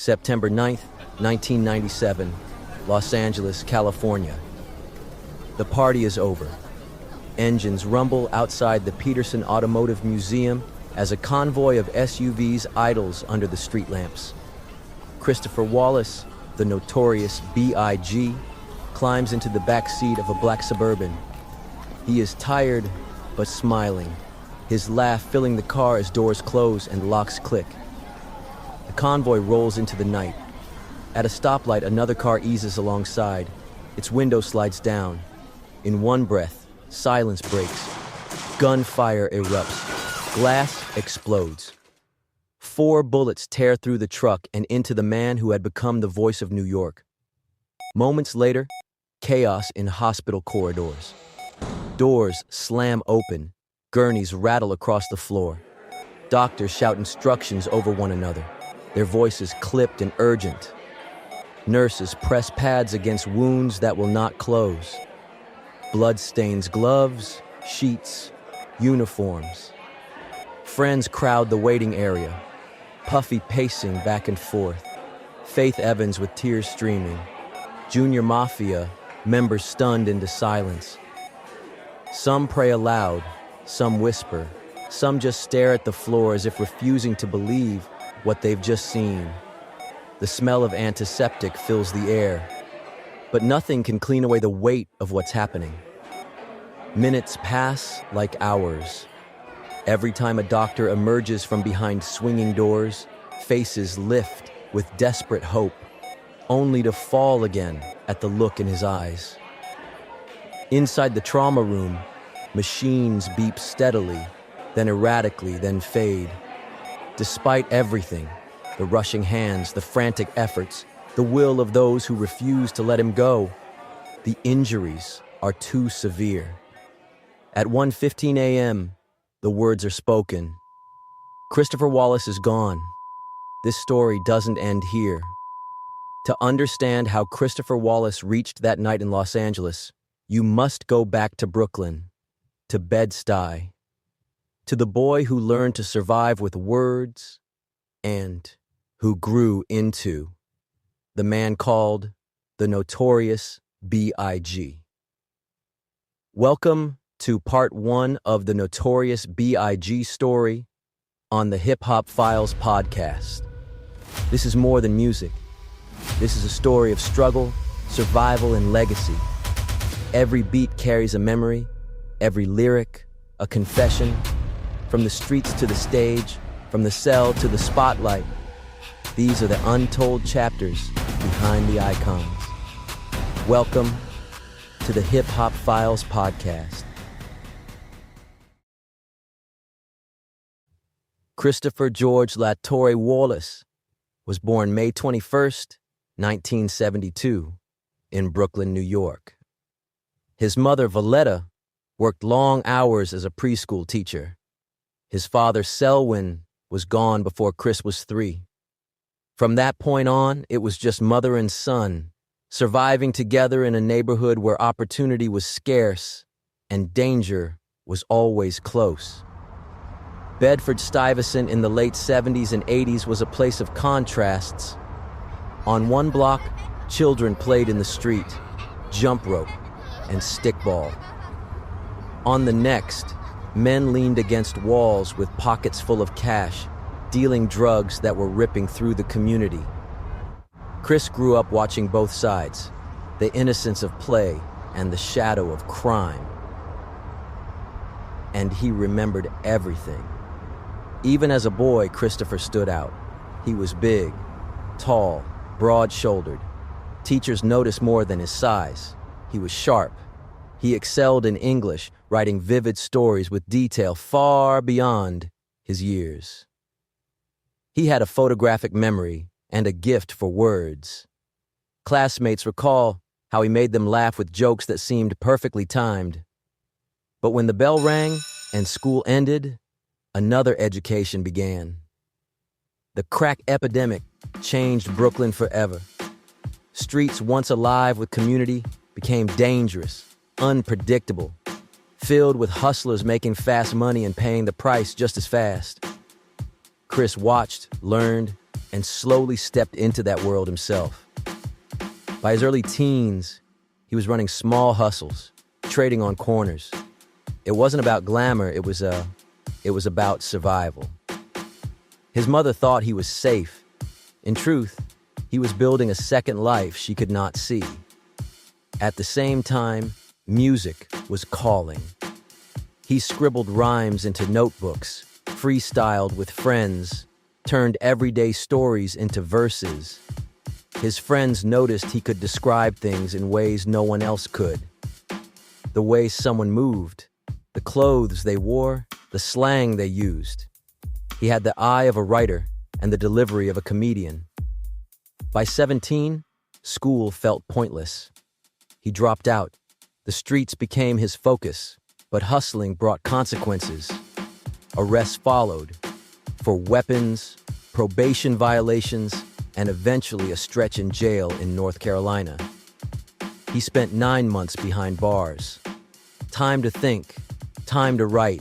September 9th, 1997, Los Angeles, California. The party is over. Engines rumble outside the Peterson Automotive Museum as a convoy of SUVs idles under the street lamps. Christopher Wallace, the Notorious B.I.G, climbs into the back seat of a black Suburban. He is tired, but smiling, his laugh filling the car as doors close and locks click. The convoy rolls into the night. At a stoplight, another car eases alongside. Its window slides down. In one breath, silence breaks. Gunfire erupts. Glass explodes. 4 bullets tear through the truck and into the man who had become the voice of New York. Moments later, chaos in hospital corridors. Doors slam open. Gurneys rattle across the floor. Doctors shout instructions over one another, their voices clipped and urgent. Nurses press pads against wounds that will not close. Blood stains gloves, sheets, uniforms. Friends crowd the waiting area, Puffy pacing back and forth, Faith Evans with tears streaming, Junior Mafia members stunned into silence. Some pray aloud, some whisper, some just stare at the floor as if refusing to believe what they've just seen. The smell of antiseptic fills the air, but nothing can clean away the weight of what's happening. Minutes pass like hours. Every time a doctor emerges from behind swinging doors, faces lift with desperate hope, only to fall again at the look in his eyes. Inside the trauma room, machines beep steadily, then erratically, then fade. Despite everything, the rushing hands, the frantic efforts, the will of those who refuse to let him go, the injuries are too severe. At 1:15 a.m., the words are spoken. Christopher Wallace is gone. This story doesn't end here. To understand how Christopher Wallace reached that night in Los Angeles, you must go back to Brooklyn, to Bed-Stuy, to the boy who learned to survive with words and who grew into the man called the Notorious B.I.G. Welcome to part 1 of the Notorious B.I.G. story on the Hip Hop Files podcast. This is more than music. This is a story of struggle, survival, and legacy. Every beat carries a memory, every lyric, a confession. From the streets to the stage, from the cell to the spotlight, these are the untold chapters behind the icons. Welcome to the Hip Hop Files podcast. Christopher George LaTorre Wallace was born May 21st, 1972, in Brooklyn, New York. His mother, Valletta, worked long hours as a preschool teacher. His father, Selwyn, was gone before Chris was 3. From that point on, it was just mother and son, surviving together in a neighborhood where opportunity was scarce and danger was always close. Bedford-Stuyvesant in the late 70s and 80s was a place of contrasts. On one block, children played in the street, jump rope, and stickball. On the next, men leaned against walls with pockets full of cash, dealing drugs that were ripping through the community. Chris grew up watching both sides, the innocence of play and the shadow of crime. And he remembered everything. Even as a boy, Christopher stood out. He was big, tall, broad-shouldered. Teachers noticed more than his size. He was sharp. He excelled in English, writing vivid stories with detail far beyond his years. He had a photographic memory and a gift for words. Classmates recall how he made them laugh with jokes that seemed perfectly timed. But when the bell rang and school ended, another education began. The crack epidemic changed Brooklyn forever. Streets once alive with community became dangerous, unpredictable, filled with hustlers making fast money and paying the price just as fast. Chris watched, learned, and slowly stepped into that world himself. By his early teens, he was running small hustles, trading on corners. It wasn't about glamour, it was about survival. His mother thought he was safe. In truth, he was building a second life she could not see. At the same time, music was calling. He scribbled rhymes into notebooks, freestyled with friends, turned everyday stories into verses. His friends noticed he could describe things in ways no one else could. The way someone moved, the clothes they wore, the slang they used. He had the eye of a writer and the delivery of a comedian. By 17, school felt pointless. He dropped out. The streets became his focus, but hustling brought consequences. Arrests followed for weapons, probation violations, and eventually a stretch in jail in North Carolina. He spent 9 months behind bars. Time to think, time to write,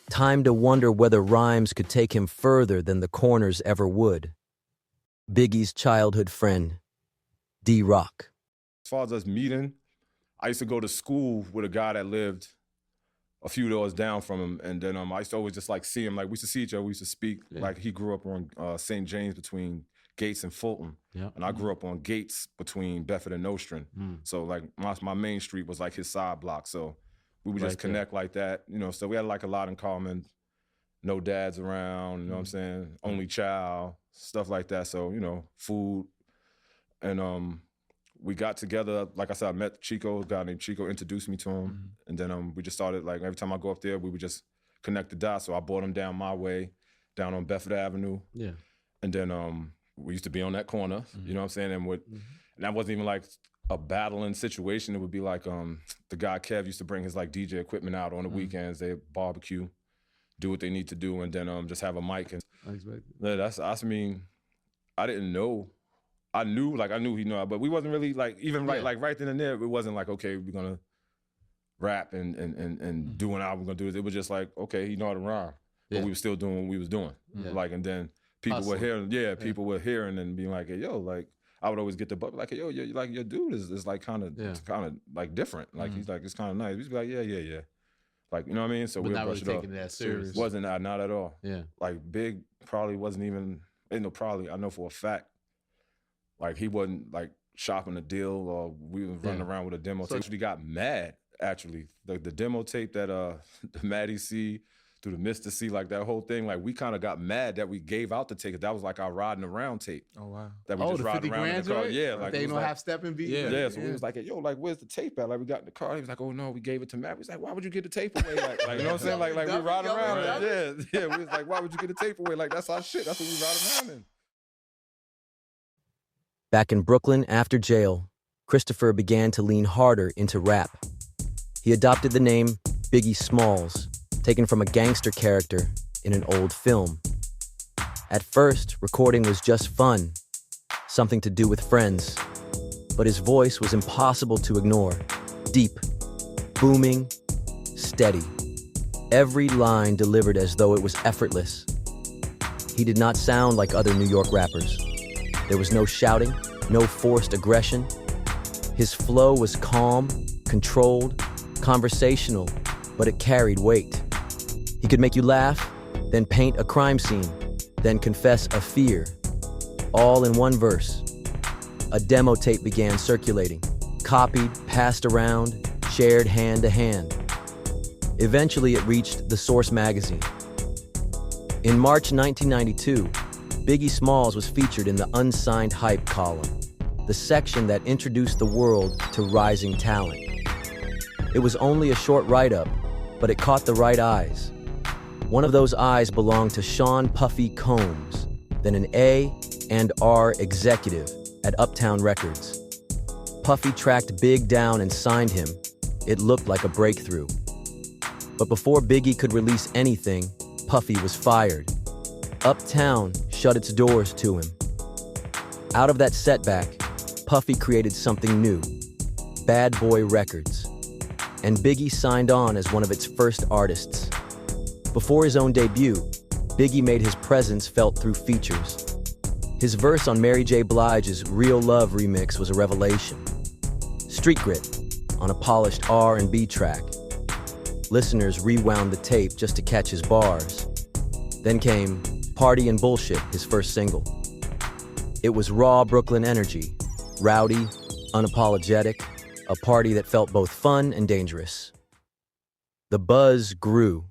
time to wonder whether rhymes could take him further than the corners ever would. Biggie's childhood friend, D-Rock. As far as us meeting, I used to go to school with a guy that lived a few doors down from him, and then I used to always just like see him. Like we used to see each other, we used to speak. Yeah. Like he grew up on St. James between Gates and Fulton, and I grew up on Gates between Bedford and Nostrand. So like my main street was like his side block. So we would just connect like that, you know. So we had like a lot in common. No dads around, you know what I'm saying? Only child, stuff like that. So you know, food, and we got together. Like I said, I met Chico, a guy named Chico, introduced me to him. And then we just started, like, every time I go up there, we would just connect the dots. So I brought him down my way, down on Bedford Avenue. Yeah. And then we used to be on that corner, you know what I'm saying? And that wasn't even like a battling situation. It would be like the guy Kev used to bring his like DJ equipment out on the weekends. They barbecue, do what they need to do, and then just have a mic. And I mean, I didn't know. I knew he knew, but we wasn't really like, even right then and there, it wasn't like, okay, we're gonna rap and do an album, we're gonna do it. It was just like, okay, he know how to rhyme. But we were still doing what we was doing. Like, and then people were hearing, people were hearing and being like, hey, yo, like, I would always get the butt, like, hey, yo, like, your dude is like kind of like different. Like, he's like, it's kind of nice. We'd be like, yeah. Like, you know what I mean? So we'll brush it off. Taking that serious. Wasn't not at all. Yeah. Like, Big probably wasn't even, ain't no probably, I know for a fact, like, he wasn't like shopping a deal or we was running around with a demo tape. He got mad, actually. The demo tape that the Maddie C through the Mr. C, like that whole thing, like we kind of got mad that we gave out the ticket. That was like our riding around tape. Oh, wow. That we just ride around in the car. Right? Yeah. Like, they don't have stepping beat. Yeah. So we was like, yo, like, where's the tape at? Like, we got in the car. He was like, oh, no, we gave it to Matt. We was like, why would you give the tape away? Like you know what I'm saying? Like we ride around. Right. Yeah. We was like, why would you give the tape away? Like, that's our shit. That's what we ride around in. Back in Brooklyn after jail, Christopher began to lean harder into rap. He adopted the name Biggie Smalls, taken from a gangster character in an old film. At first, recording was just fun, something to do with friends. But his voice was impossible to ignore. Deep, booming, steady. Every line delivered as though it was effortless. He did not sound like other New York rappers. There was no shouting, no forced aggression. His flow was calm, controlled, conversational, but it carried weight. He could make you laugh, then paint a crime scene, then confess a fear, all in one verse. A demo tape began circulating, copied, passed around, shared hand to hand. Eventually, it reached The Source magazine. In March 1992, Biggie Smalls was featured in the Unsigned Hype column, the section that introduced the world to rising talent. It was only a short write-up, but it caught the right eyes. One of those eyes belonged to Sean Puffy Combs, then an A&R executive at Uptown Records. Puffy tracked Big down and signed him. It looked like a breakthrough. But before Biggie could release anything, Puffy was fired. Uptown shut its doors to him. Out of that setback, Puffy created something new, Bad Boy Records. And Biggie signed on as one of its first artists. Before his own debut, Biggie made his presence felt through features. His verse on Mary J. Blige's Real Love remix was a revelation. Street Grit on a polished R&B track. Listeners rewound the tape just to catch his bars. Then came Party and Bullshit, his first single. It was raw Brooklyn energy, rowdy, unapologetic, a party that felt both fun and dangerous. The buzz grew.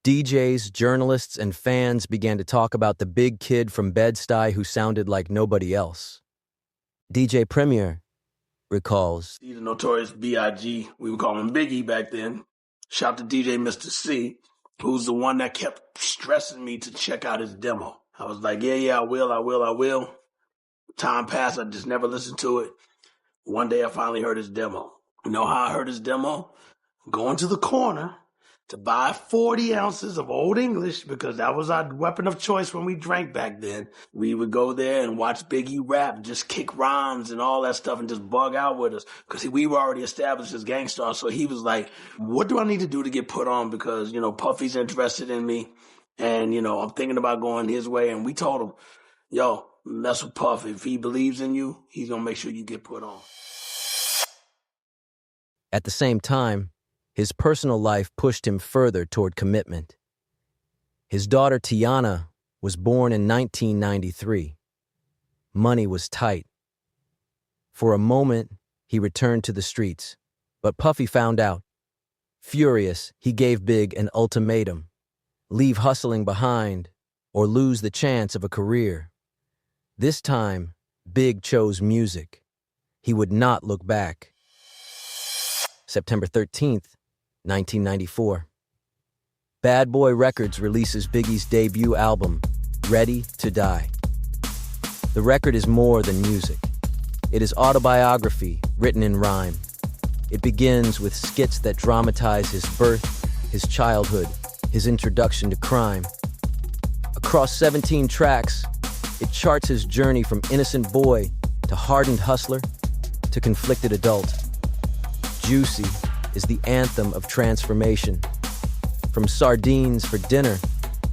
DJs, journalists, and fans began to talk about the big kid from Bed-Stuy who sounded like nobody else. DJ Premier recalls, He's the Notorious B.I.G. We would call him Biggie back then. Shout to DJ Mr. C, who's the one that kept stressing me to check out his demo. I was like, yeah, I will. Time passed, I just never listened to it. One day I finally heard his demo. You know how I heard his demo? Going to the corner to buy 40 ounces of Old English, because that was our weapon of choice when we drank back then. We would go there and watch Biggie rap, just kick rhymes and all that stuff and just bug out with us, because we were already established as gangsters. So he was like, what do I need to do to get put on? Because, Puffy's interested in me and, I'm thinking about going his way. And we told him, yo, mess with Puff. If he believes in you, he's going to make sure you get put on. at the same time, his personal life pushed him further toward commitment. His daughter Tiana was born in 1993. Money was tight. For a moment, he returned to the streets, but Puffy found out. Furious, he gave Big an ultimatum: leave hustling behind or lose the chance of a career. This time, Big chose music. He would not look back. September 13th, 1994. Bad Boy Records releases Biggie's debut album, Ready to Die. The record is more than music. It is autobiography written in rhyme. It begins with skits that dramatize his birth, his childhood, his introduction to crime. Across 17 tracks, it charts his journey from innocent boy to hardened hustler to conflicted adult. Juicy is the anthem of transformation. From sardines for dinner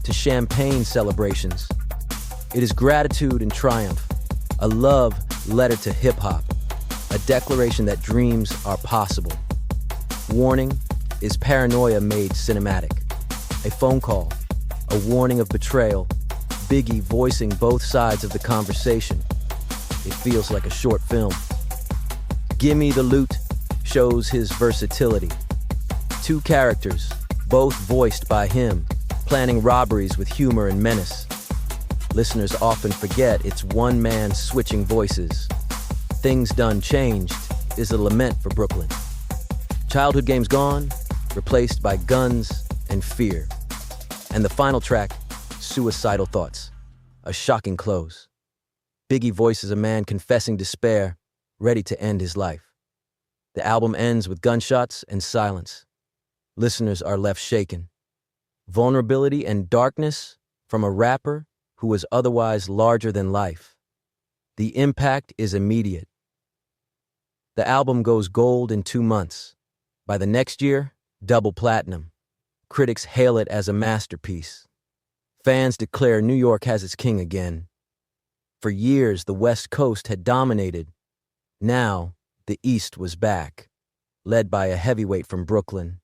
to champagne celebrations. It is gratitude and triumph, a love letter to hip-hop, a declaration that dreams are possible. Warning is paranoia made cinematic. A phone call, a warning of betrayal, Biggie voicing both sides of the conversation. It feels like a short film. Gimme the Loot shows his versatility. Two characters, both voiced by him, planning robberies with humor and menace. Listeners often forget it's one man switching voices. Things Done Changed is a lament for Brooklyn. Childhood games gone, replaced by guns and fear. And the final track, Suicidal Thoughts, a shocking close. Biggie voices a man confessing despair, ready to end his life. The album ends with gunshots and silence. Listeners are left shaken. Vulnerability and darkness from a rapper who was otherwise larger than life. The impact is immediate. The album goes gold in 2 months. By the next year, double platinum. Critics hail it as a masterpiece. Fans declare New York has its king again. For years, the West Coast had dominated. Now, the East was back, led by a heavyweight from Brooklyn.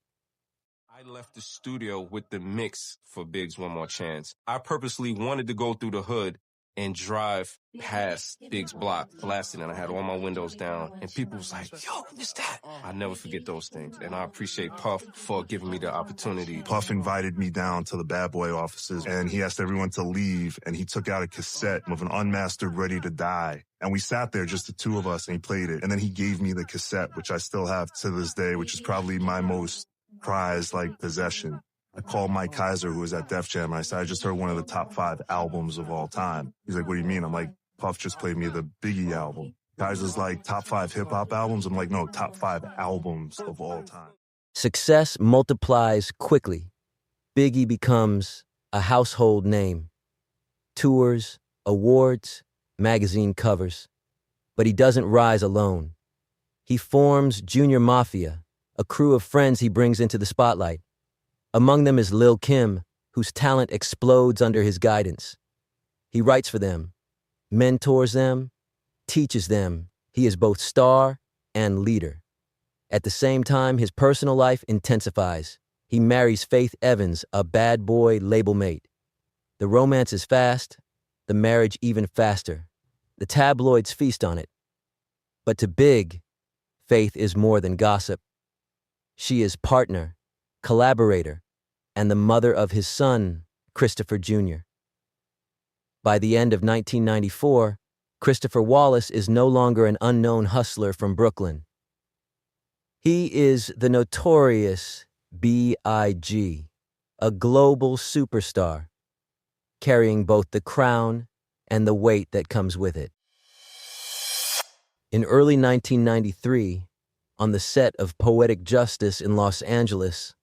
I left the studio with the mix for Big's One More Chance. I purposely wanted to go through the hood and drive past Big's block, blasting, and I had all my windows down. And people was like, yo, what's that? I never forget those things. And I appreciate Puff for giving me the opportunity. Puff invited me down to the Bad Boy offices, and he asked everyone to leave, and he took out a cassette of an unmastered Ready to Die. And we sat there, just the two of us, and he played it. And then he gave me the cassette, which I still have to this day, which is probably my most prized, possession. I called Mike Kaiser, who was at Def Jam, and I said, I just heard one of the top 5 albums of all time. He's like, what do you mean? I'm like, Puff just played me the Biggie album. Kaiser's like, top 5 hip-hop albums? I'm like, no, top 5 albums of all time. Success multiplies quickly. Biggie becomes a household name. Tours, awards, magazine covers. But he doesn't rise alone. He forms Junior Mafia, a crew of friends he brings into the spotlight. Among them is Lil' Kim, whose talent explodes under his guidance. He writes for them, mentors them, teaches them he is both star and leader. At the same time, his personal life intensifies. He marries Faith Evans, a bad boy label mate. The romance is fast, the marriage even faster. The tabloids feast on it. But to Big, Faith is more than gossip. She is partner, collaborator, and the mother of his son, Christopher Jr. By the end of 1994, Christopher Wallace is no longer an unknown hustler from Brooklyn. He is the Notorious B.I.G, a global superstar, carrying both the crown and the weight that comes with it. In early 1993, on the set of Poetic Justice in Los Angeles,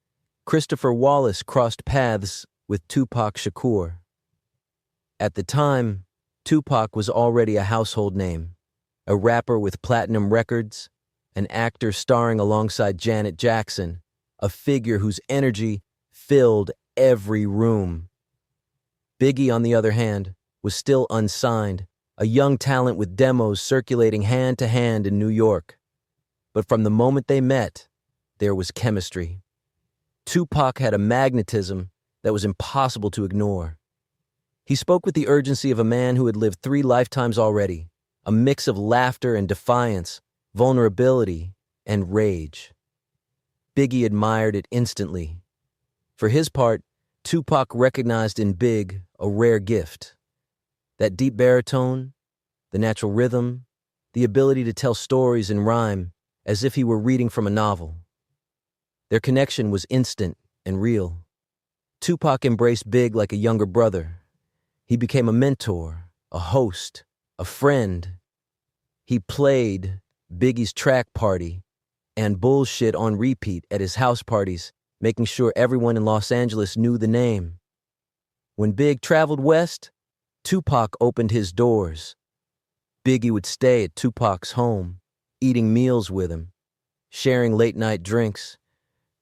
Christopher Wallace crossed paths with Tupac Shakur. At the time, Tupac was already a household name, a rapper with platinum records, an actor starring alongside Janet Jackson, a figure whose energy filled every room. Biggie, on the other hand, was still unsigned, a young talent with demos circulating hand to hand in New York. But from the moment they met, there was chemistry. Tupac had a magnetism that was impossible to ignore. He spoke with the urgency of a man who had lived 3 lifetimes already, a mix of laughter and defiance, vulnerability and rage. Biggie admired it instantly. For his part, Tupac recognized in Big a rare gift. That deep baritone, the natural rhythm, the ability to tell stories in rhyme as if he were reading from a novel. Their connection was instant and real. Tupac embraced Big like a younger brother. He became a mentor, a host, a friend. He played Biggie's track party and bullshit on repeat at his house parties, making sure everyone in Los Angeles knew the name. When Big traveled west, Tupac opened his doors. Biggie would stay at Tupac's home, eating meals with him, sharing late-night drinks,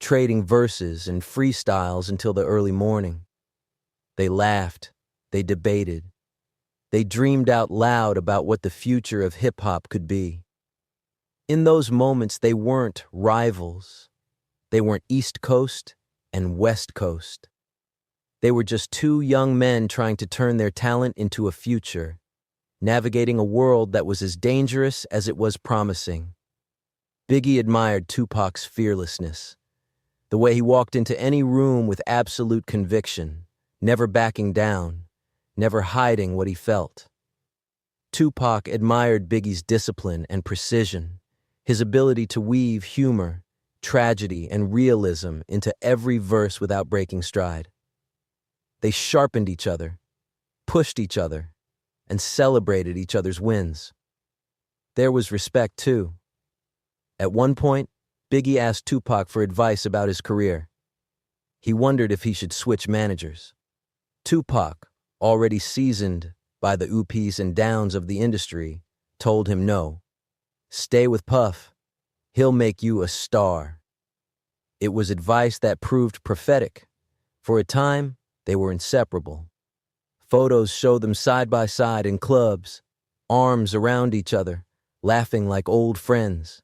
trading verses and freestyles until the early morning. They laughed, they debated, they dreamed out loud about what the future of hip-hop could be. In those moments, they weren't rivals. They weren't East Coast and West Coast. They were just 2 young men trying to turn their talent into a future, navigating a world that was as dangerous as it was promising. Biggie admired Tupac's fearlessness, the way he walked into any room with absolute conviction, never backing down, never hiding what he felt. Tupac admired Biggie's discipline and precision, his ability to weave humor, tragedy, and realism into every verse without breaking stride. They sharpened each other, pushed each other, and celebrated each other's wins. There was respect, too. At one point, Biggie asked Tupac for advice about his career. He wondered if he should switch managers. Tupac, already seasoned by the ups and downs of the industry, told him no. Stay with Puff. He'll make you a star. It was advice that proved prophetic. For a time, they were inseparable. Photos show them side by side in clubs, arms around each other, laughing like old friends.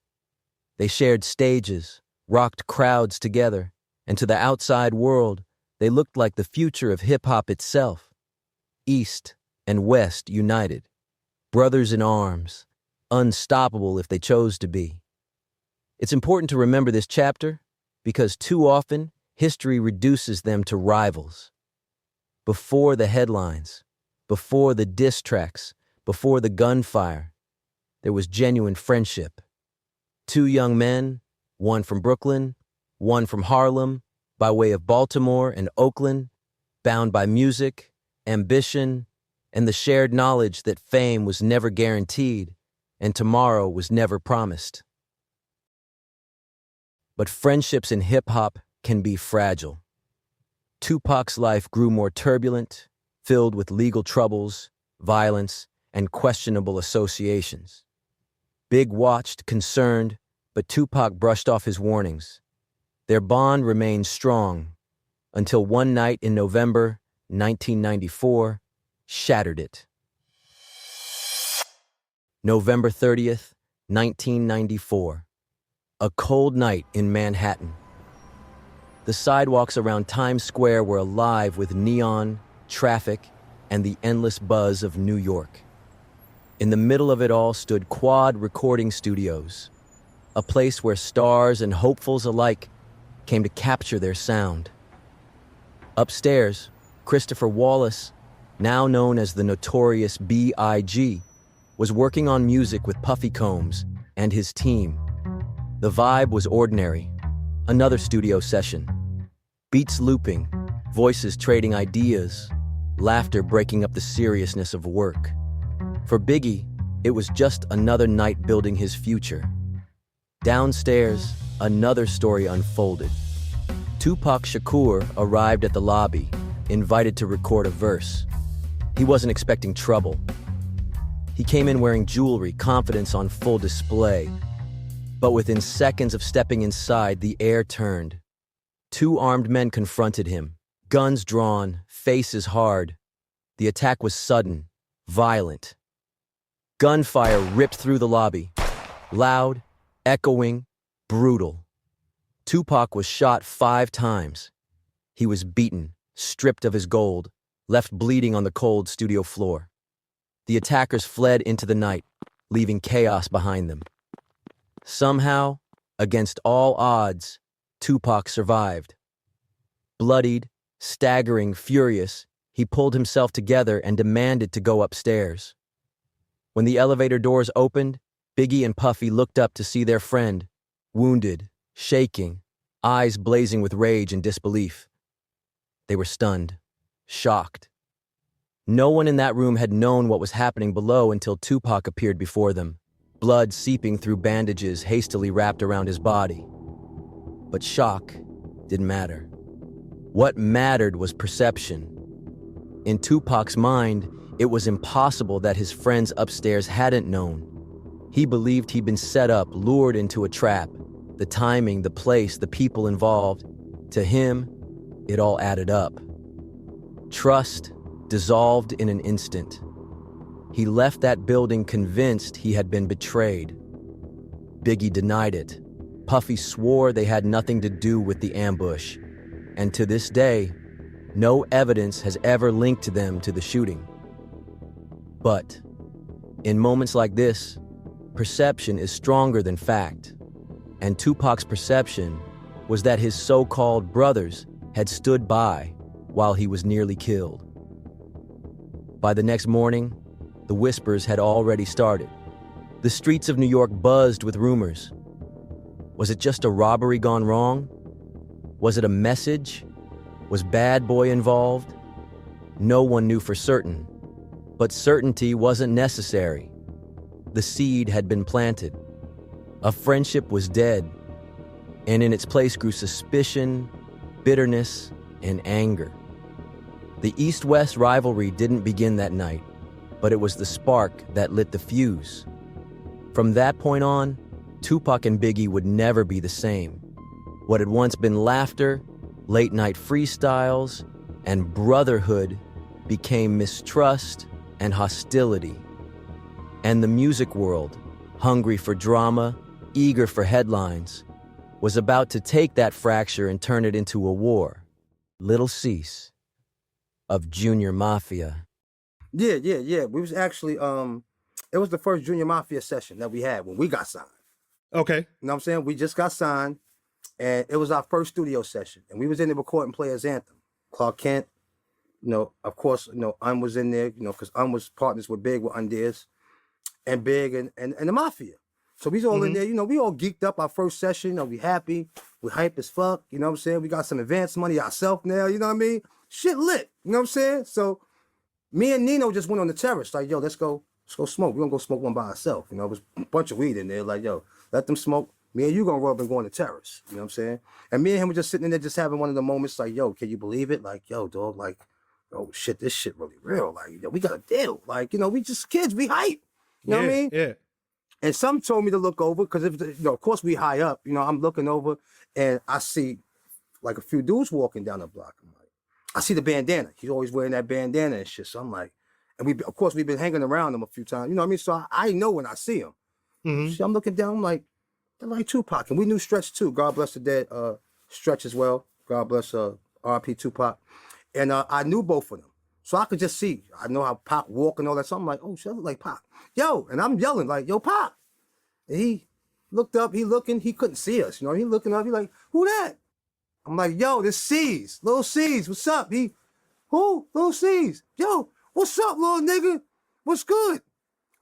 They shared stages, rocked crowds together, and to the outside world, they looked like the future of hip-hop itself. East and West united, brothers in arms, unstoppable if they chose to be. It's important to remember this chapter because too often, history reduces them to rivals. Before the headlines, before the diss tracks, before the gunfire, there was genuine friendship. 2 young men, one from Brooklyn, one from Harlem, by way of Baltimore and Oakland, bound by music, ambition, and the shared knowledge that fame was never guaranteed and tomorrow was never promised. But friendships in hip-hop can be fragile. Tupac's life grew more turbulent, filled with legal troubles, violence, and questionable associations. Big watched, concerned, but Tupac brushed off his warnings. Their bond remained strong until one night in November 1994 shattered it. November 30th, 1994. A cold night in Manhattan. The sidewalks around Times Square were alive with neon, traffic, and the endless buzz of New York. In the middle of it all stood Quad Recording Studios, a place where stars and hopefuls alike came to capture their sound. Upstairs, Christopher Wallace, now known as the Notorious B.I.G, was working on music with Puffy Combs and his team. The vibe was ordinary. Another studio session. Beats looping, voices trading ideas, laughter breaking up the seriousness of work. For Biggie, it was just another night building his future. Downstairs, another story unfolded. Tupac Shakur arrived at the lobby, invited to record a verse. He wasn't expecting trouble. He came in wearing jewelry, confidence on full display. But within seconds of stepping inside, the air turned. Two armed men confronted him, guns drawn, faces hard. The attack was sudden, violent. Gunfire ripped through the lobby. Loud, echoing, brutal. Tupac was shot 5 times. He was beaten, stripped of his gold, left bleeding on the cold studio floor. The attackers fled into the night, leaving chaos behind them. Somehow, against all odds, Tupac survived. Bloodied, staggering, furious, he pulled himself together and demanded to go upstairs. When the elevator doors opened, Biggie and Puffy looked up to see their friend, wounded, shaking, eyes blazing with rage and disbelief. They were stunned, shocked. No one in that room had known what was happening below until Tupac appeared before them, blood seeping through bandages hastily wrapped around his body. But shock didn't matter. What mattered was perception. In Tupac's mind, it was impossible that his friends upstairs hadn't known. He believed he'd been set up, lured into a trap. The timing, the place, the people involved. To him, it all added up. Trust dissolved in an instant. He left that building convinced he had been betrayed. Biggie denied it. Puffy swore they had nothing to do with the ambush. And to this day, no evidence has ever linked them to the shooting. But in moments like this, perception is stronger than fact. And Tupac's perception was that his so-called brothers had stood by while he was nearly killed. By the next morning, the whispers had already started. The streets of New York buzzed with rumors. Was it just a robbery gone wrong? Was it a message? Was Bad Boy involved? No one knew for certain, but certainty wasn't necessary. The seed had been planted. A friendship was dead, and in its place grew suspicion, bitterness, and anger. The East-West rivalry didn't begin that night, but it was the spark that lit the fuse. From that point on, Tupac and Biggie would never be the same. What had once been laughter, late-night freestyles, and brotherhood became mistrust and hostility. And the music world, hungry for drama, eager for headlines, was about to take that fracture and turn it into a war. Little Cease of Junior Mafia. Yeah. We was actually, it was the first Junior Mafia session that we had when we got signed. Okay. You know what I'm saying? We just got signed, and it was our first studio session. And we was in there recording Players Anthem. Clark Kent, of course, was in there, because was partners with Big, with Undears, and Big and the Mafia. So we was all in there, we all geeked up our first session, we happy, we hype as fuck, you know what I'm saying? We got some advance money ourselves now, you know what I mean? Shit lit, you know what I'm saying? So me and Nino just went on the terrace, like, yo, let's go smoke. We're gonna go smoke one by ourselves. It was a bunch of weed in there, like, yo, let them smoke. Me and you gonna rub and go on the terrace, you know what I'm saying? And me and him were just sitting in there just having one of the moments like, yo, can you believe it? Like, yo, dog, like, oh shit, this shit really real. Like, yo, we got a deal. Like, we just kids, we hype. You know what I mean? Yeah. And some told me to look over, because of course we high up, I'm looking over and I see like a few dudes walking down the block. I'm like, I see the bandana. He's always wearing that bandana and shit. So I'm like, And of course, we've been hanging around him a few times. You know what I mean? So I know when I see him. Mm-hmm. So I'm looking down, I'm like Tupac. And we knew Stretch too. God bless the dead Stretch as well. God bless R.P. Tupac. And I knew both of them. So I could just see. I know how Pac walk and all that. So I'm like, oh, shit, I look like Pac. Yo, and I'm yelling like, yo, Pac. And he looked up, he couldn't see us. You know, he looking up, he like, who that? I'm like, yo, this C's, Lil C's, what's up? Who? Lil C's. Yo, what's up, little nigga? What's good?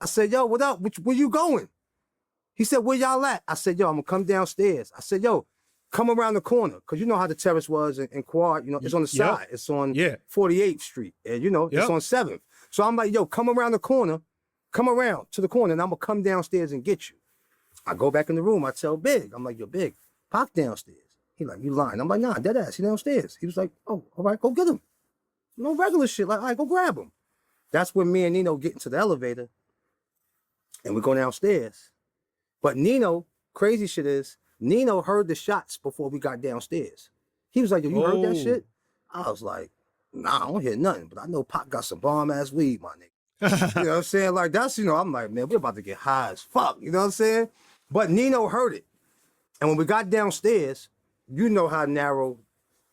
I said, yo, what up? Where you going? He said, where y'all at? I said, yo, I'm gonna come downstairs. I said, yo, come around the corner. Cause you know how the terrace was in Quad, you know, it's on the side. It's on 48th Street. And you know, it's on 7th. So I'm like, yo, come around the corner, come around to the corner, and I'm gonna come downstairs and get you. I go back in the room, I tell Big, I'm like, yo, Big, Pac downstairs. He like, you lying. I'm like, nah, dead ass, he downstairs. He was like, oh, all right, go get him. No regular shit, like, all right, go grab him. That's when me and Nino get into the elevator and we go downstairs. But Nino, crazy shit is, Nino heard the shots before we got downstairs. He was like, yo, you heard that shit? I was like, nah, I don't hear nothing, but I know Pac got some bomb-ass weed, my nigga. You know what I'm saying? Like, that's, you know, I'm like, man, we're about to get high as fuck. You know what I'm saying? But Nino heard it. And when we got downstairs, you know how narrow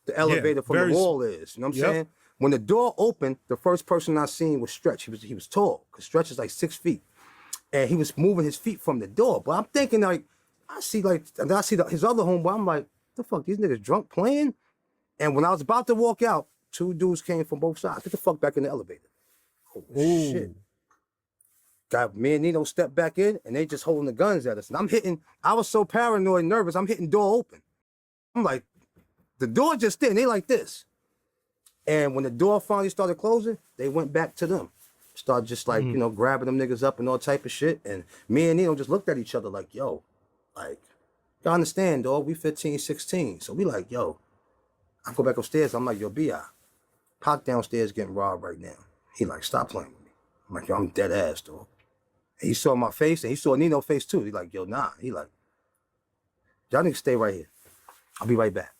the elevator from the wall is. You know what I'm saying? When the door opened, the first person I seen was Stretch. He was tall, because Stretch is like 6 feet. And he was moving his feet from the door. But I'm thinking, like, I see his other homeboy. I'm like, the fuck, these niggas drunk playing? And when I was about to walk out, 2 dudes came from both sides. Get the fuck back in the elevator. Oh, shit. Got me and Nino stepped back in, and they just holding the guns at us. And I was so paranoid and nervous, I'm hitting door open. I'm like, the door just did, and they like this. And when the door finally started closing, they went back to them. Started just like, you know, grabbing them niggas up and all type of shit. And me and Nino just looked at each other like, yo, like, you understand, dog, we 15, 16. So we like, yo, I go back upstairs. I'm like, yo, B.I. Pac downstairs getting robbed right now. He like, stop playing with me. I'm like, yo, I'm dead ass, dog. And he saw my face and he saw Nino's face too. He like, yo, nah. He like, y'all niggas stay right here. I'll be right back.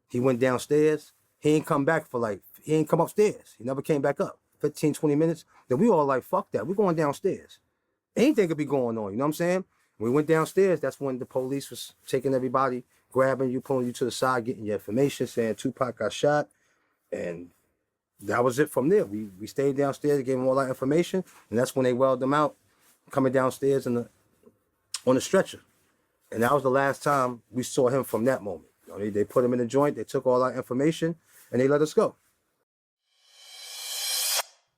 He went downstairs. He ain't come upstairs. He never came back up. 15, 20 minutes. Then we all like, fuck that. We're going downstairs. Anything could be going on, you know what I'm saying? When we went downstairs, that's when the police was taking everybody, grabbing you, pulling you to the side, getting your information, saying Tupac got shot. And that was it from there. We stayed downstairs, gave them all that information, and that's when they wheeled them out, coming downstairs on the stretcher. And that was the last time we saw him from that moment. You know, they put him in the joint, they took all our information, and they let us go.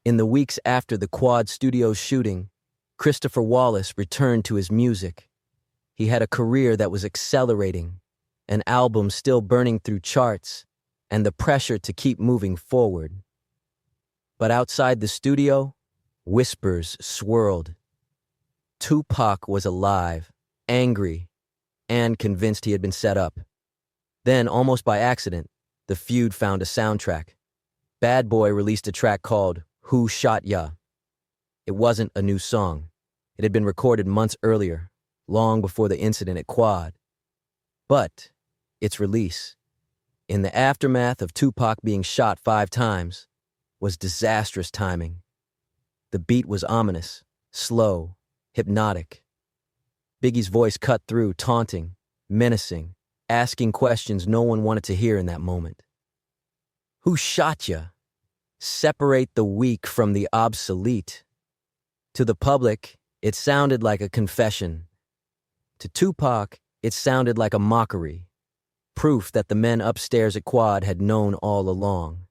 In the weeks after the Quad Studios shooting, Christopher Wallace returned to his music. He had a career that was accelerating, an album still burning through charts, and the pressure to keep moving forward. But outside the studio, whispers swirled. Tupac was alive, angry, and convinced he had been set up. Then, almost by accident, the feud found a soundtrack. Bad Boy released a track called Who Shot Ya? It wasn't a new song. It had been recorded months earlier, long before the incident at Quad. But its release, in the aftermath of Tupac being shot 5 times, was disastrous timing. The beat was ominous, slow, hypnotic. Biggie's voice cut through, taunting, menacing, asking questions no one wanted to hear in that moment. Who shot ya? Separate the weak from the obsolete. To the public, it sounded like a confession. To Tupac, it sounded like a mockery, proof that the men upstairs at Quad had known all along.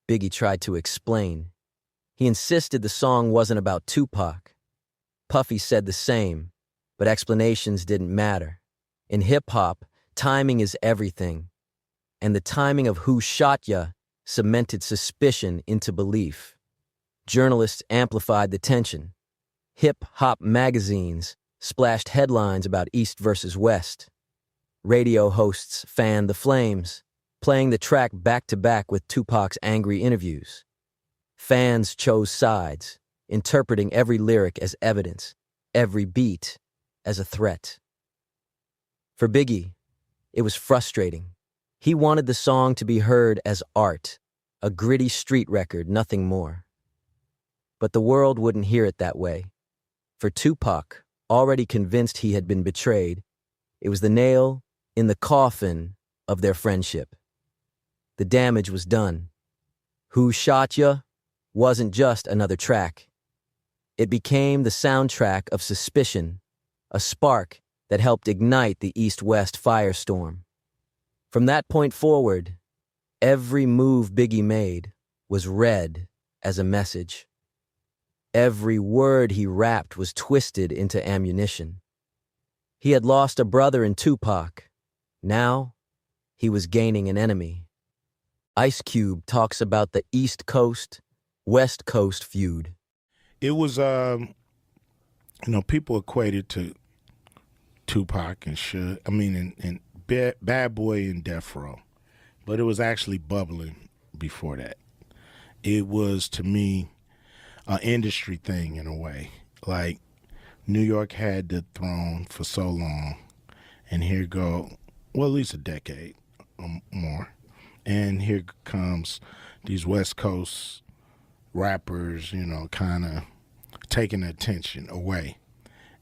Biggie tried to explain. He insisted the song wasn't about Tupac. Puffy said the same, but explanations didn't matter. In hip-hop, timing is everything, and the timing of Who Shot Ya cemented suspicion into belief. Journalists amplified the tension. Hip-hop magazines splashed headlines about East versus West. Radio hosts fanned the flames, playing the track back-to-back with Tupac's angry interviews. Fans chose sides, interpreting every lyric as evidence, every beat as a threat. For Biggie, it was frustrating. He wanted the song to be heard as art, a gritty street record, nothing more. But the world wouldn't hear it that way. For Tupac, already convinced he had been betrayed, it was the nail in the coffin of their friendship. The damage was done. Who Shot Ya wasn't just another track. It became the soundtrack of suspicion, a spark that helped ignite the East-West firestorm. From that point forward, every move Biggie made was read as a message. Every word he rapped was twisted into ammunition. He had lost a brother in Tupac. Now, he was gaining an enemy. Ice Cube talks about the East Coast, West Coast feud. It was, people equated to Tupac and and Bad Boy and Death Row, but it was actually bubbling before that. It was, to me, an industry thing in a way. Like, New York had the throne for so long, and here go, well, at least a decade or more, and here comes these West Coast rappers, kind of taking attention away.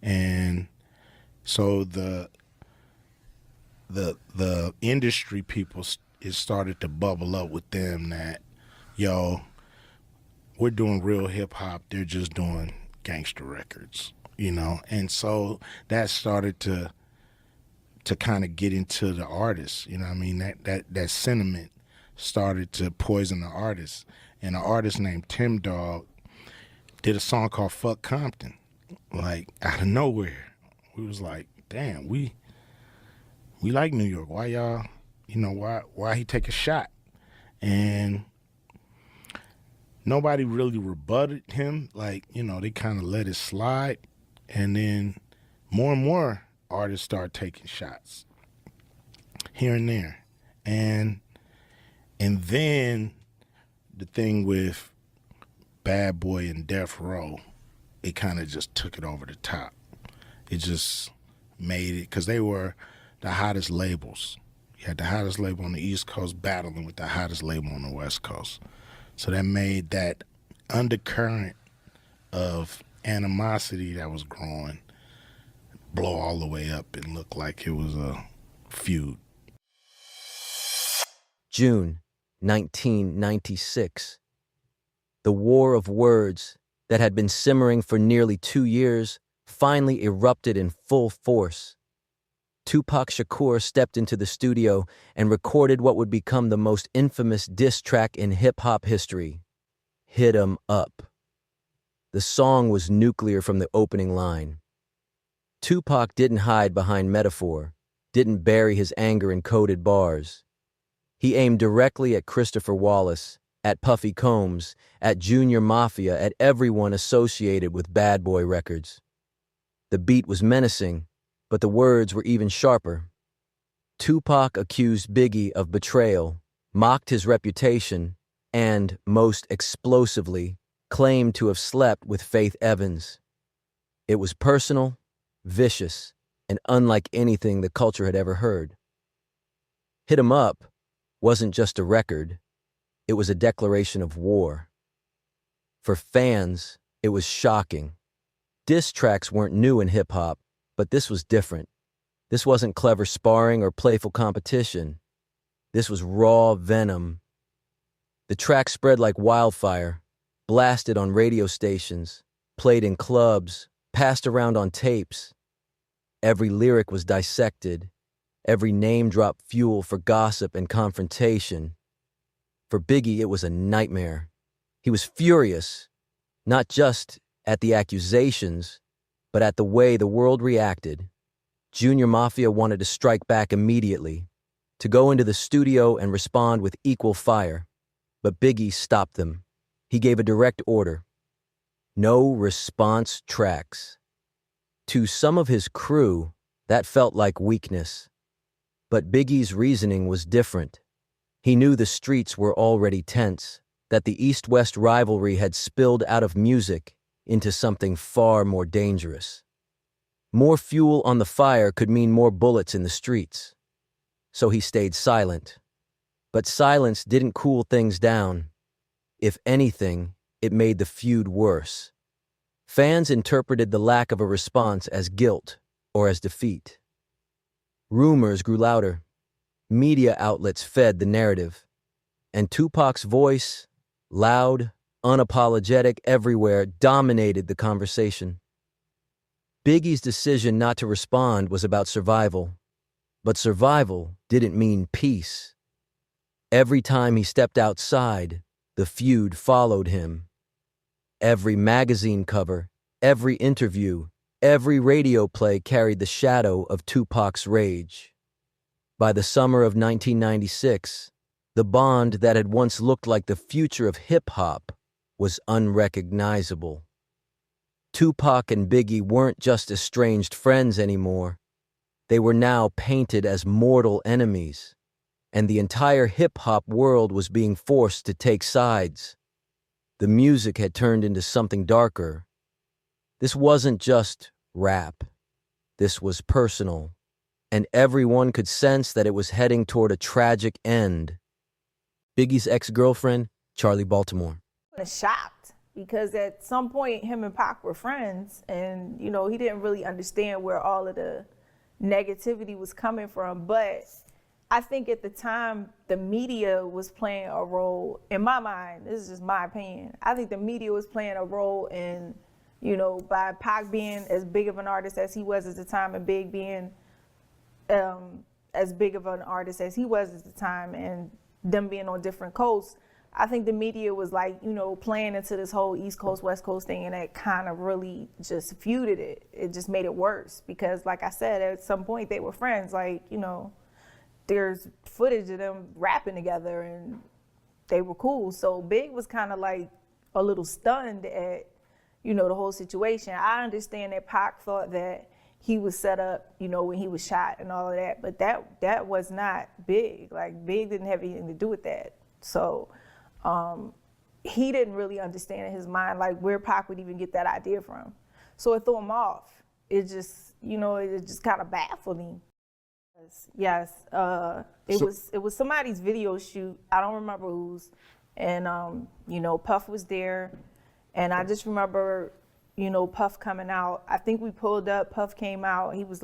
And so the industry people, it started to bubble up with them that, we're doing real hip hop, they're just doing gangster records, And so that started to kind of get into the artists, that sentiment started to poison the artists. And an artist named Tim Dog did a song called Fuck Compton, like out of nowhere. We was like, damn, we like New York. Why y'all, why he take a shot? And nobody really rebutted him. Like, they kind of let it slide. And then more and more artists start taking shots here and there. And then the thing with Bad Boy and Death Row, it kind of just took it over the top. It just made it, because they were the hottest labels. You had the hottest label on the East Coast battling with the hottest label on the West Coast. So that made that undercurrent of animosity that was growing blow all the way up and look like it was a feud. June 1996. The war of words that had been simmering for nearly 2 years finally erupted in full force. Tupac Shakur stepped into the studio and recorded what would become the most infamous diss track in hip-hop history, Hit 'Em Up. The song was nuclear from the opening line. Tupac didn't hide behind metaphor, didn't bury his anger in coded bars. He aimed directly at Christopher Wallace, at Puffy Combs, at Junior Mafia, at everyone associated with Bad Boy Records. The beat was menacing, but the words were even sharper. Tupac accused Biggie of betrayal, mocked his reputation, and, most explosively, claimed to have slept with Faith Evans. It was personal, vicious, and unlike anything the culture had ever heard. Hit 'Em Up wasn't just a record, it was a declaration of war. For fans, it was shocking. Diss tracks weren't new in hip-hop, but this was different. This wasn't clever sparring or playful competition. This was raw venom. The track spread like wildfire, blasted on radio stations, played in clubs, passed around on tapes. Every lyric was dissected. Every name dropped fuel for gossip and confrontation. For Biggie, it was a nightmare. He was furious, not just at the accusations, but at the way the world reacted. Junior Mafia wanted to strike back immediately, to go into the studio and respond with equal fire. But Biggie stopped them. He gave a direct order. No response tracks. To some of his crew, that felt like weakness. But Biggie's reasoning was different. He knew the streets were already tense, that the East-West rivalry had spilled out of music into something far more dangerous. More fuel on the fire could mean more bullets in the streets. So he stayed silent. But silence didn't cool things down. If anything, it made the feud worse. Fans interpreted the lack of a response as guilt or as defeat. Rumors grew louder. Media outlets fed the narrative. And Tupac's voice, loud, unapologetic everywhere, dominated the conversation. Biggie's decision not to respond was about survival. But survival didn't mean peace. Every time he stepped outside, the feud followed him. Every magazine cover, every interview, every radio play carried the shadow of Tupac's rage. By the summer of 1996, the bond that had once looked like the future of hip-hop was unrecognizable. Tupac and Biggie weren't just estranged friends anymore. They were now painted as mortal enemies, and the entire hip-hop world was being forced to take sides. The music had turned into something darker. This wasn't just rap. This was personal, and everyone could sense that it was heading toward a tragic end. Biggie's ex-girlfriend, Charlie Baltimore. I was shocked because at some point him and Pac were friends, and he didn't really understand where all of the negativity was coming from. But I think at the time the media was playing a role, in my mind, this is just my opinion, I think the media was playing a role in, by Pac being as big of an artist as he was at the time and Big being as big of an artist as he was at the time and them being on different coasts. I think the media was playing into this whole East Coast, West Coast thing, and it kind of really just feuded it. It just made it worse because, like I said, at some point they were friends. There's footage of them rapping together and they were cool. So Big was kind of like a little stunned at, the whole situation. I understand that Pac thought that he was set up, when he was shot and all of that, but that was not Big. Like, Big didn't have anything to do with that. So he didn't really understand in his mind, where Pac would even get that idea from. So it threw him off. It just, it just kind of baffled me. Yes, it was somebody's video shoot. I don't remember whose. And, Puff was there. And I just remember, Puff coming out. I think we pulled up, Puff came out. He was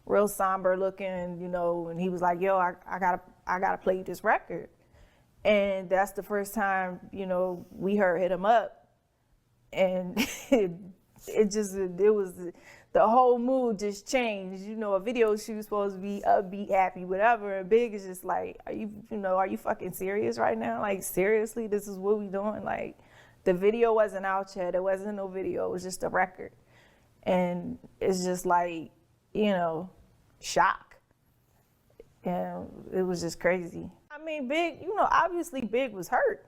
real somber looking, and he was like, yo, I gotta play this record. And that's the first time, we heard Hit 'Em Up. And it was, the whole mood just changed. A video shoot supposed to be upbeat, happy, whatever. And Big is just like, are you fucking serious right now? Seriously, this is what we doing? The video wasn't out yet. There wasn't no video. It was just a record. And it's just shock. And it was just crazy. Big, obviously Big was hurt.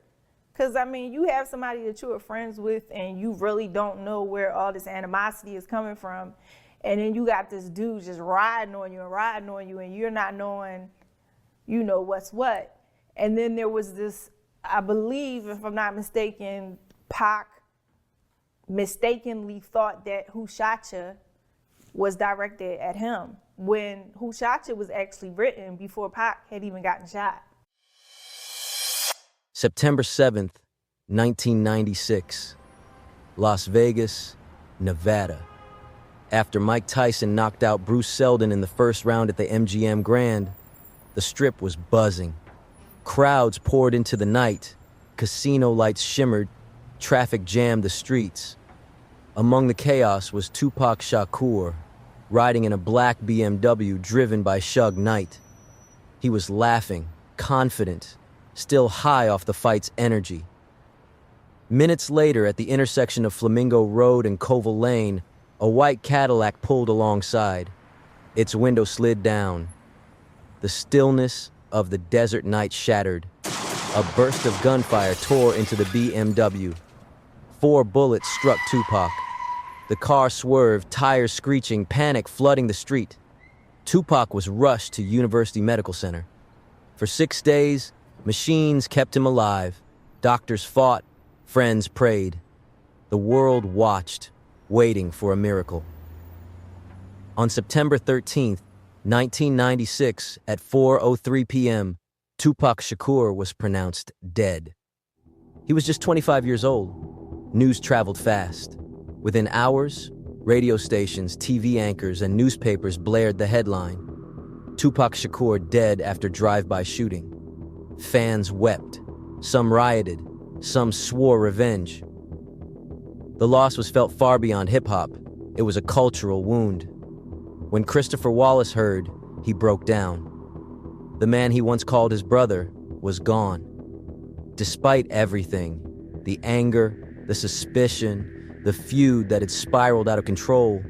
Because, you have somebody that you are friends with and you really don't know where all this animosity is coming from. And then you got this dude just riding on you and you're not knowing, what's what. And then there was this, I believe, if I'm not mistaken, Pac mistakenly thought that Who Shot Ya was directed at him when Who Shot Ya was actually written before Pac had even gotten shot. September 7th, 1996, Las Vegas, Nevada. After Mike Tyson knocked out Bruce Seldon in the first round at the MGM Grand, the Strip was buzzing. Crowds poured into the night, casino lights shimmered, traffic jammed the streets. Among the chaos was Tupac Shakur, riding in a black BMW driven by Suge Knight. He was laughing, confident, still high off the fight's energy. Minutes later, at the intersection of Flamingo Road and Koval Lane, a white Cadillac pulled alongside. Its window slid down. The stillness of the desert night shattered. A burst of gunfire tore into the BMW. 4 bullets struck Tupac. The car swerved, tires screeching, panic flooding the street. Tupac was rushed to University Medical Center. For 6 days, machines kept him alive. Doctors fought, friends prayed. The world watched, waiting for a miracle. On September 13th, 1996, at 4:03 p.m., Tupac Shakur was pronounced dead. He was just 25 years old. News traveled fast. Within hours, radio stations, TV anchors, and newspapers blared the headline: Tupac Shakur dead after drive-by shooting. Fans wept. Some rioted. Some swore revenge. The loss was felt far beyond hip-hop. It was a cultural wound. When Christopher Wallace heard, he broke down. The man he once called his brother was gone. Despite everything, the anger, the suspicion, the feud that had spiraled out of control,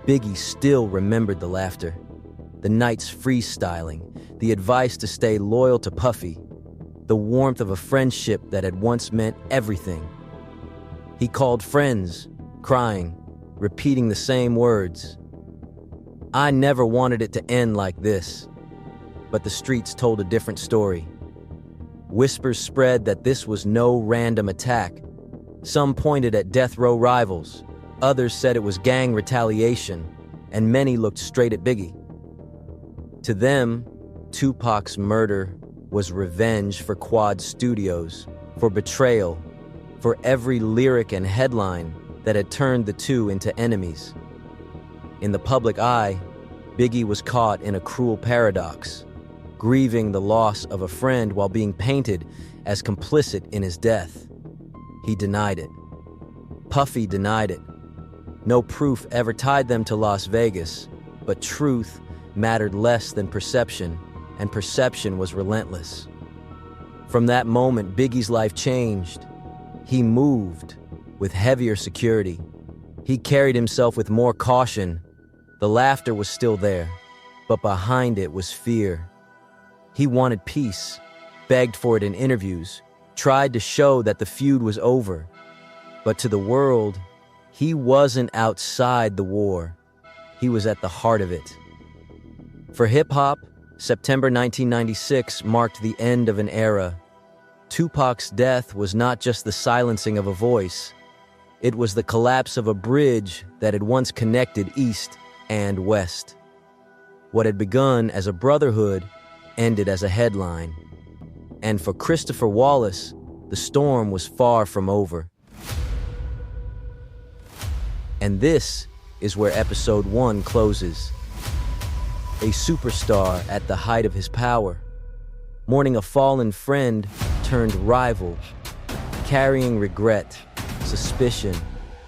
Biggie still remembered the laughter, the nights freestyling, the advice to stay loyal to Puffy, the warmth of a friendship that had once meant everything. He called friends, crying, repeating the same words. I never wanted it to end like this, but the streets told a different story. Whispers spread that this was no random attack. Some pointed at death row rivals, others said it was gang retaliation, and many looked straight at Biggie. To them, Tupac's murder was revenge for Quad Studios, for betrayal, for every lyric and headline that had turned the two into enemies. In the public eye, Biggie was caught in a cruel paradox, grieving the loss of a friend while being painted as complicit in his death. He denied it. Puffy denied it. No proof ever tied them to Las Vegas, but truth mattered less than perception, and perception was relentless. From that moment, Biggie's life changed. He moved with heavier security. He carried himself with more caution. The laughter was still there, but behind it was fear. He wanted peace, begged for it in interviews, tried to show that the feud was over. But to the world, he wasn't outside the war. He was at the heart of it. For hip-hop, September 1996 marked the end of an era. Tupac's death was not just the silencing of a voice. It was the collapse of a bridge that had once connected East and West. What had begun as a brotherhood ended as a headline. And for Christopher Wallace, the storm was far from over. And this is where episode 1 closes. A superstar at the height of his power, mourning a fallen friend turned rival, carrying regret, suspicion,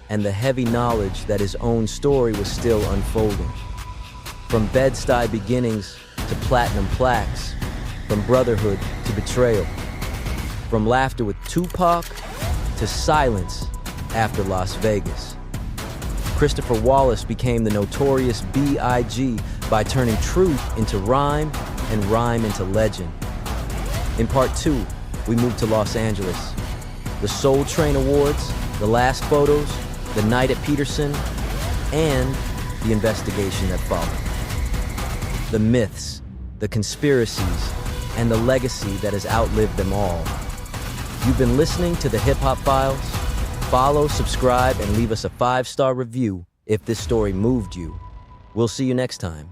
and the heavy knowledge that his own story was still unfolding. From Bed-Stuy beginnings to platinum plaques, from brotherhood to betrayal, from laughter with Tupac to silence after Las Vegas. Christopher Wallace became the Notorious B.I.G. by turning truth into rhyme and rhyme into legend. In part 2, we moved to Los Angeles. The Soul Train Awards, the last photos, the night at Peterson, and the investigation that followed. The myths, the conspiracies, and the legacy that has outlived them all. You've been listening to the Hip Hop Files. Follow, subscribe, and leave us a 5-star review if this story moved you. We'll see you next time.